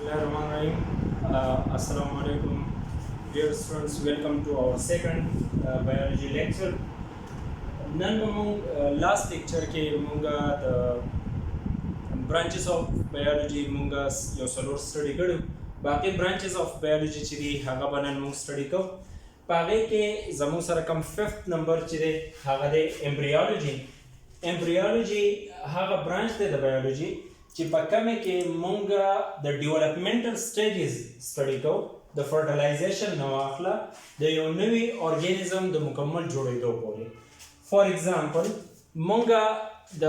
Bismillahirrahmanirrahim. Assalamu alaikum, dear students. Welcome to our second biology lecture. नन last lecture के मुंगा the branches of biology मुंगा यो सलोर study करो. बाकी branches of biology चिरी हागा बनन मुंग study को. पागे के जमू सर कम fifth number चिरे हागा दे embryology. Embryology हागा branch दे the biology. چې په کومه کې مونږ د ډیولپمنټل سټیجز سټډي کوو د فرټیلایزیشن نو اخلا د یو نوی ارګانیزم د مکمل جوړېدو پورې فار ایگزامپل مونږ د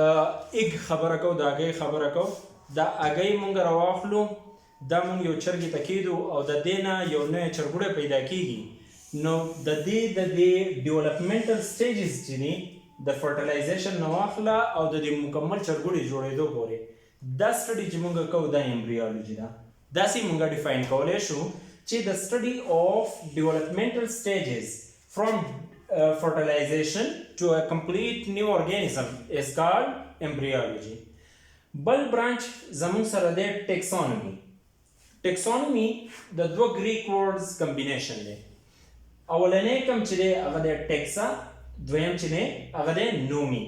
ایگ خبره کوو د اګۍ خبره کوو د اګۍ مونږ راواخلو دا مونږ یو چرګې ته کیدو او د دې نه یو نوی چرګوړی پیدا کیږي نو د دې ډیولپمنټل سټیجز چې دي د فرټیلایزیشن نو اخلا او د دې مکمل چرګوړي جوړېدو پورې دا سټډي چې موږ کوو دا ایمبریولوژي ده دا سي موږ ډیفاین کولای شو چې د سټډي اف ډیولپمنټل سټیجز فرام fertilization to a complete new organism is called embryology. بل برانچ زمون سره د ټیکسانومي ټیکسانومي د دوه گریک ورډز کمبینیشن دی اولنې کوم چې دی هغه د ټیکسا دویم چې دی هغه د نومي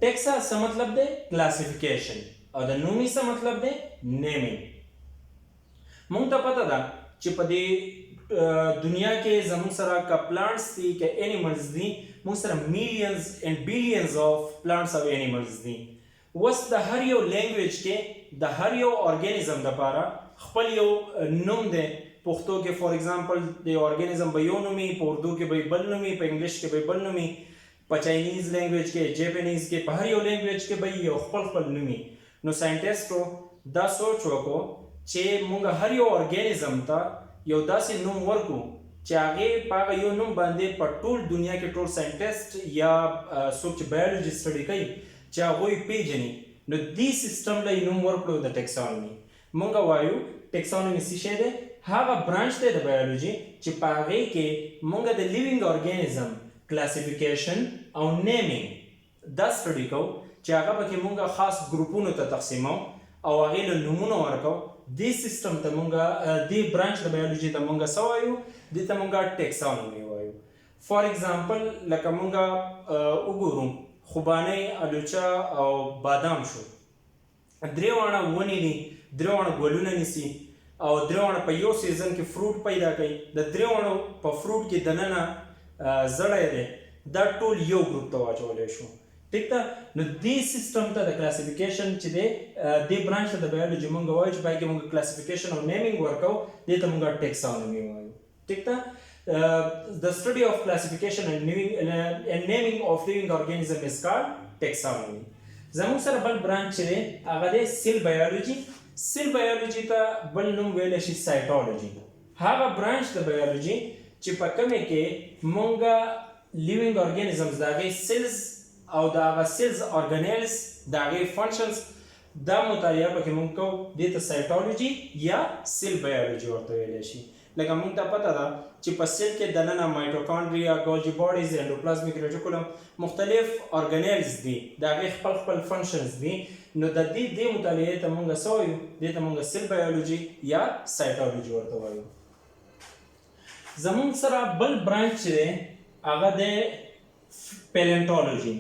ټیکسا څه مطلب دی کلاسیفیکیشن او د نومي څه مطلب دی نیمینګ مونږ ته پته ده چې په دې دنیا کې زموږ سره که پلانټس دي که انیملز دي مونږ سره میلیونز اینڈ بیلیونز آف پلانټس او انیملز دي اوس د هر یو لینګویج کې د هر یو ارګانیزم دپاره خپل یو نوم دی پښتو کې فار ایگزامپل د ارګانیزم به یو نومي په اردو کې به بل نومي په انګلیش کې به بل نومي په چاینیز لینګویج کې جاپانیز کې په هر یو لینګویج کې به یو خپل نومي نو ساينټیسټو دا سوچ وکړو چې موږ هر یو ارګانیزم ته یو داسې نوم ورکو چې هغه په هغه یو نوم باندې په ټول دنیا کې ټول ساينټیسټ یا څوک چې بایولوژي سټډي کوي چې هغه یې پیژني نو دې سیستم له نوم ورکړو د ټیکسانومي موږ وایو ټیکسانومي څه شی دی هغه برانچ دی د بایولوژي چې په هغه کې موږ د لیوینګ ارګانیزم کلاسیفیکیشن او نیمینګ دا سټډي کوو چې هغه پکې مونږ خاص ګروپونو ته تقسیمو او هغې له نومونه ورکو دې سیستم ته مونږ دې برانچ د بایولوژي ته مونږ څه وایو دې ته مونږ ټیکسانومي وایو فار ایگزامپل لکه مونږ وګورو خوبانۍ الوچه او بادام شو درې واړه ونې دي درې واړه ګلونه نیسي او درې واړه په یو سیزن کې فروټ پیدا کوي د درې واړو په فروټ کې دننه زړی دی دا ټول یو ګروپ ته واچولی شو ټیک ده نو دې سیستم ته د کلاسیفیکیشن چې دی دې برانچ ته د بایولوژي مونږ وایو چې پای کې مونږ کلاسیفیکیشن او نیمینګ ورکوو دې ته مونږ ټیکسانومي وایو ټیک ده د سټډي اف کلاسیفیکیشن اینڈ نیمینګ اف لیوینګ ارګانیزم از کالډ ټیکسانومي زموږ سره بل برانچ چې دی هغه دی سیل بایولوژي سیل بایولوژي ته بل نوم ویلی شي سایټولوژي هغه برانچ د بایولوژي چې په کومه کې مونږ لیوینګ ارګانیزمز د هغې سیلز او د هغه سیلز ارګانیلز د هغې فنکشنز دا مطالعه پکې مونږ کوو دې ته سایټولوژي یا سیل بایولوژي ورته ویلی شي لکه مونږ ته پته ده چې په سیل کې دننه مایټوکانډریا ګولجي باډیز انډوپلازمیک ریټیکولم مختلف ارګانیلز دي د هغې خپل فنکشنز دي نو د دې مطالعې ته مونږ څه وایو دې ته مونږ سیل بایولوژي یا سایټولوژي ورته وایو زمون سره بل برانچ دی هغه دی پیلنټولوژي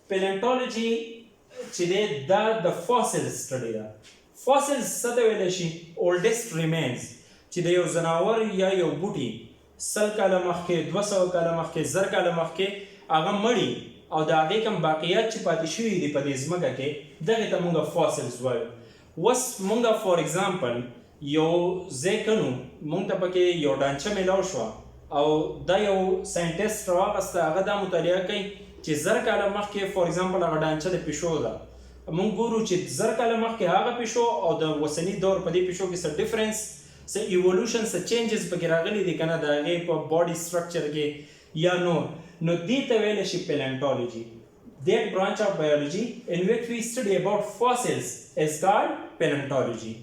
پیلنټولوژي چې دی دا د فاسلز سټډي ده فاسلز څه ته ویلی شي اولډسټ ریمینز چې د یو ځناور یا یو بوټي 100 کاله مخکې 200 کاله مخکې 1000 کاله مخکې هغه مړي او د هغې کوم باقیات چې پاتې شوي دي په دې ځمکه کې دغې ته مونږ فاسلز وایو اوس مونږ فار ایگزامپل یو ځای کنو مونږ ته پکې یو ډانچه میلاو شوه او دا یو ساینټیسټ راواغسته هغه دا مطالعه کوي چې 1000 کاله مخکې فار ایگزامپل هغه ډانچه د پیشو ده مونږ ګورو چې 1000 کاله مخکې هغه پیشو او د اوسني دور په دې پیشو کې څه ډفرنس څه ایولوشن څه چینجز پکې راغلي دي که نه د هغې په باډي سټرکچر کې یا نور نو دې ته ویلی شي پیلنټولوژي that branch of biology in which we study about fossils is called paleontology.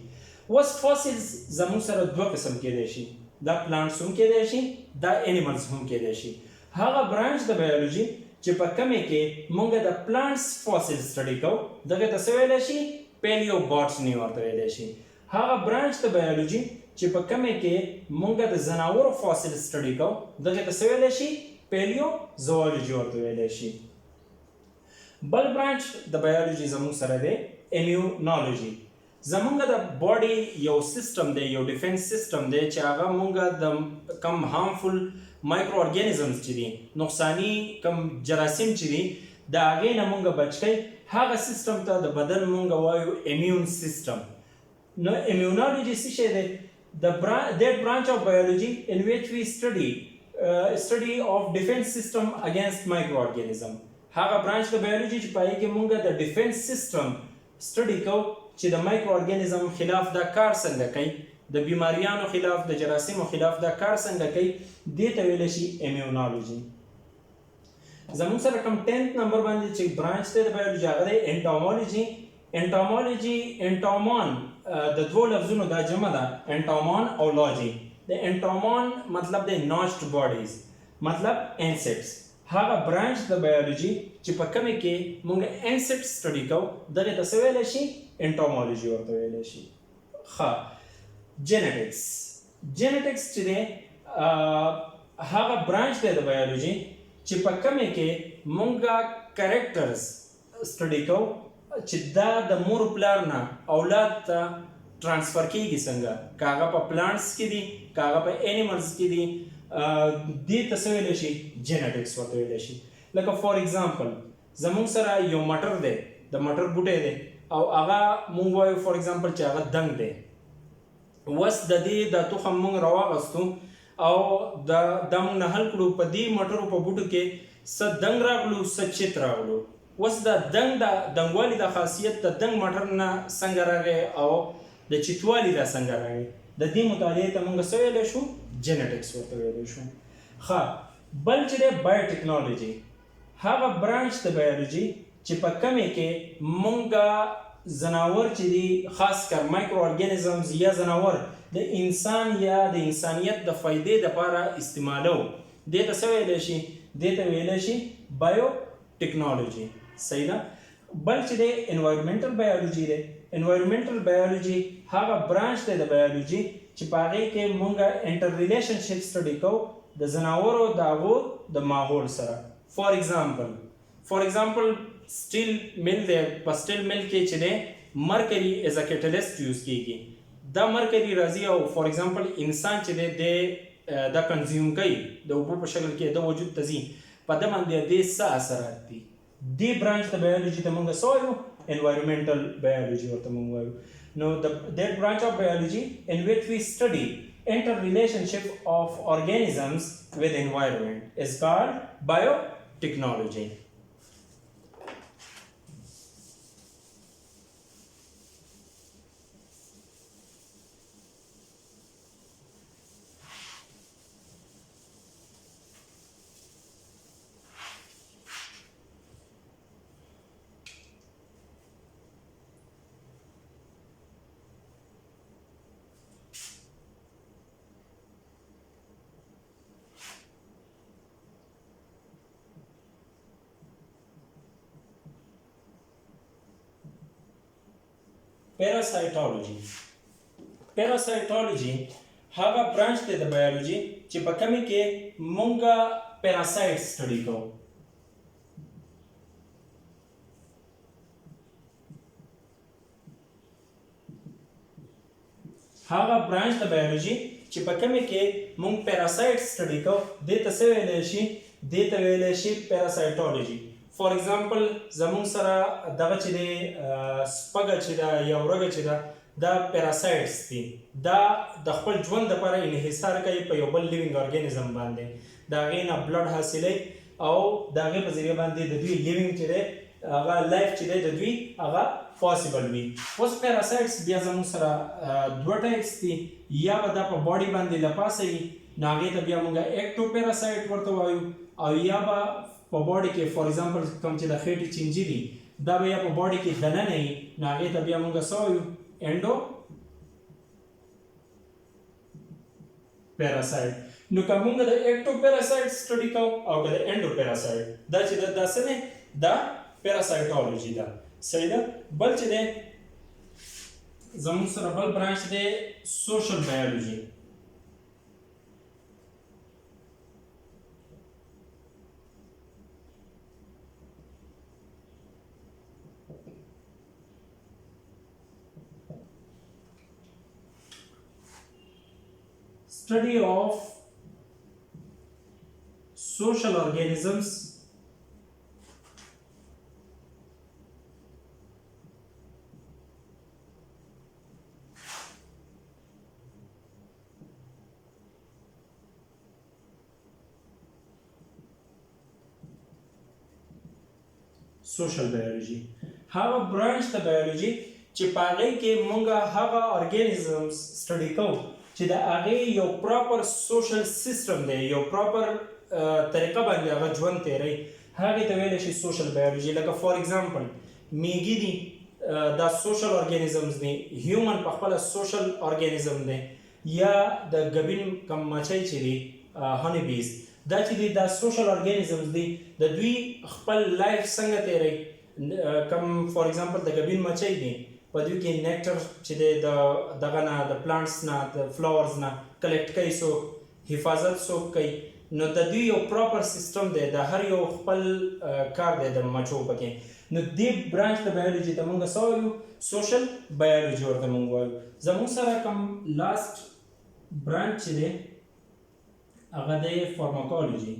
اوس فاسلز زموږ سره دوه قسم کېدی شي دا پلانټس هم کېدی شي دا انیملز هم کېدی شي هغه برانچ د بایولوژي چې په کومې کې مونږ د پلانټس فاسلز سټډي کوو دغې ته څه ویلی شي پیلیو باټني ورته ویلی شي هغه برانچ د بایولوژي چې په کومه کې مونږ د زناورو فاسل سټډي کوو دغه ته څه ویلی شي پیلیو زوالوجي ورته ویلی شي. بل برانچ د بایولوژي زموږ سره دی امیونالوژي. زمونږ د باډي یو سیستم دی یو ډیفنس سیستم دی چې هغه مونږ د کم هارمفل مایکرو ارګانیزمز چې دي نقصاني کم جراثیم چې دي د هغې نه مونږ بچ کوي هغه سیستم ته د بدن مونږ وایو امیون سیستم. نو امیونالوجي څه شی دی؟ that branch of biology in which we study of defense system against microorganism. هغه برانچ د بایولوژي چې پای کې مونږ د ډیفنس سیستم سټډي کوو چې د مایکرو ارګانیزم خلاف دا کار څنګه کوي، د بیماریانو خلاف د جراثیمو خلاف دا کار څنګه کوي، دې ته ویلی شي امیونالوجي. زموږ سره کوم 10th نمبر باندې چې برانچ دی د بایولوژي هغه دی انټامولوجي. انټامان د دوو لفظونو دا جمع ده انټامان او لاجي. د انټامان مطلب دی ناشت باډیز مطلب انسیکټس. هغه برانچ د بایولوژي چې په کومه کې مونږ انسیکټ سټډي کوو دغه ته څه ویلی شي انټامولوژي ورته ویلی شي. ښه جینټکس چې دی هغه برانچ دی د بایولوژي چې په کومه کې مونږ کریکټرز سټډي کوو چې دا د مور پلار نه اولاد ته ترانسفر کیږي څنګه، که هغه په پلانټس کې دي که هغه په انیملز کې دي دې ته څه ویلی شي جینټکس ورته ویلی شي. لکه فار ایگزامپل زمونږ سره یو مټر دی د مټر بوټی دی او هغه مونږ وایو فار ایگزامپل چې هغه دنګ دی. وس د دې د تخم مونږ راواغستو او دا مونږ نهل کړو په دې مټرو په بوټو کې څه دنګ راغلو څه چت راغلو. وس د دنګوالي د خاصیت د دنګ مټر نه څنګه راغی او د چتوالي دا څنګه راغی د دې مطالعې ته مونږ څه ویلی شو جینټکس ورته ویلی شو. ښه بل چې دی بایوټیکنالوژي. هغه برانچ د بایولوژي چې په کومې کې مونږ زناور چې دي خاص کر مایکرو ارګانیزمز یا زناور د انسان یا د انسانیت د فایدې دپاره استعمالو دې ته څه ویلی شي دې ته ویلی شي بایوټیکنالوژي. صحیح ده. بل چې دی انوایرمنټل بایولوژي دی. انوایرمنټل بایولوژي هغه برانچ دی د بایولوژي چې په هغې کې مونږ انټر ریلیشنشپ سټډي کوو د زناورو د هغو د ماحول سره. فار ایگزامپل سټیل مل دی په سټیل مل کې چې دی مرکري ایز ا کیټلیسټ یوز کیږي. دا مرکري راځي او فار ایگزامپل انسان چې دی دا کنزیوم کوي د اوبو په شکل کې د وجود ته ځي په ده باندې د څه اثرات دي. دې برانچ د بایولوژي ته مونږ څه وایو environmental biology ورته مونږ وایو. نو that branch of biology in which we study interrelationship of organisms with environment is called biotechnology. پیراسایټولوژي هغه برانچ دی د بایولوژي چې په کومې کې مونږ پیراسایټ سټډي کوو. هغه برانچ د بایولوژي چې په کومې کې مونږ پیراسایټ سټډي کوو دې ته څه ویلی شي دې ته ویلی شي پیراسایټولوژي. فار ایگزامپل زمونږ سره دغه چې دی سپږه چې ده یا ورږه چې ده دا پیراسایټس دي. دا د خپل ژوند دپاره انحصار کوي په یو بل لیوینګ ارګانیزم باندې. د هغې نه بلډ حاصلوي او د هغې په ذریعه باندې د دوی لیوینګ چې دی هغه لایف چې دی د دوی هغه پاسبل وي. اوس پیراسایټس بیا زموږ سره دوه ټایپس دي. یا به دا په باډي باندې له پاسه وي نو هغې ته بیا موږ اکټو پیراسایټ ورته وایو او یا به په باډي کې فار ایگزامپل کوم چې د خېټې چینجي دي دا به یا په باډي کې دننه وي نو هغې ته بیا موږ څه وایو انډو پیراسایټ. نو که موږ د اکټو پیراسایټ سټډي کوو او که د انډو پیراسایټ دا چې دا څه دی دا پیراسایټولوژي ده. صحیح ده. بل چې دی زموږ سره بل برانچ دی سوشل بایولوژي. Study of social organisms social biology. هغه برانچ د بایولوژي چې پاغې کې مونږه هغه ارګانیزمز سټډي کوو چې د هغه یو پراپر سوشل سیستم دی، یو پراپر طریقه باندې هغه ژوند تیری، هغه ته ویل شي سوشل بایولوژي. لکه فار ایگزامپل میږي دي، دا سوشل ارګانیزمز دي، هیومن په خپل سوشل ارګانیزم دی، یا د ګبین کم مچۍ چې دي هنی بیز، دا چې دي دا سوشل ارګانیزمز دي، د دوی خپل لایف څنګه تیری. کم فار ایگزامپل د ګبین مچۍ دي، په دوی کې نیکټر چې دی د دغه نه د پلانټس نه د فلاورز نه کلیکټ کوي، څوک حفاظت څوک کوي، نو د دوی یو پراپر سیستم دی، د هر یو خپل کار دی د مچو پکې. نو دې برانچ د بایولوژي ته مونږ څه وایو؟ سوشل بایولوژي ورته مونږ وایو. زموږ سره کوم لاست برانچ چې دی هغه دی فارماکولوژي.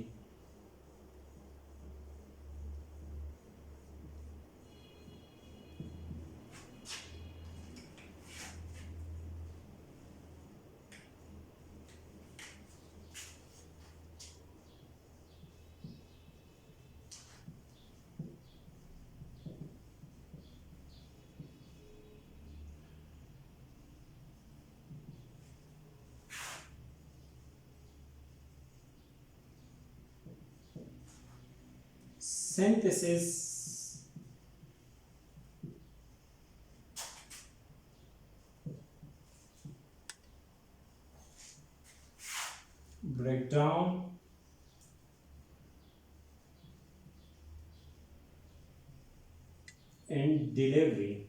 Synthesis breakdown and delivery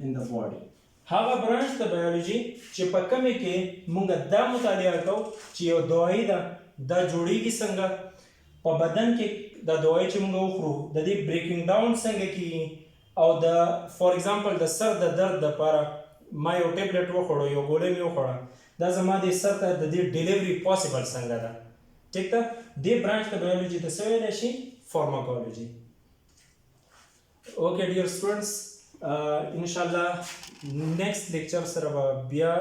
in the body. هغه برانچ د بایولوژي چې په کومه کې مونږ دا مطالعه کوو چې یو دوايي ده دا جوړیږي څنګه، په بدن کې د دوايي چې مونږ وخورو د دې بریکینګ ډاون څنګه کیږي، او د فار ایگزامپل د سر د درد لپاره ما یو ټیبلټ وخوړو، یو ګولۍ مې وخوړه، دا زما د سر ته د دې ډیلیوري پاسبل څنګه ده. ټیک ده، دې برانچ د بایولوژي ته څه ویلی شي؟ فارماکولوژي. اوکې ډیر سټوډنټس، ان شاء الله نیکسٹ لیکچر سره بیا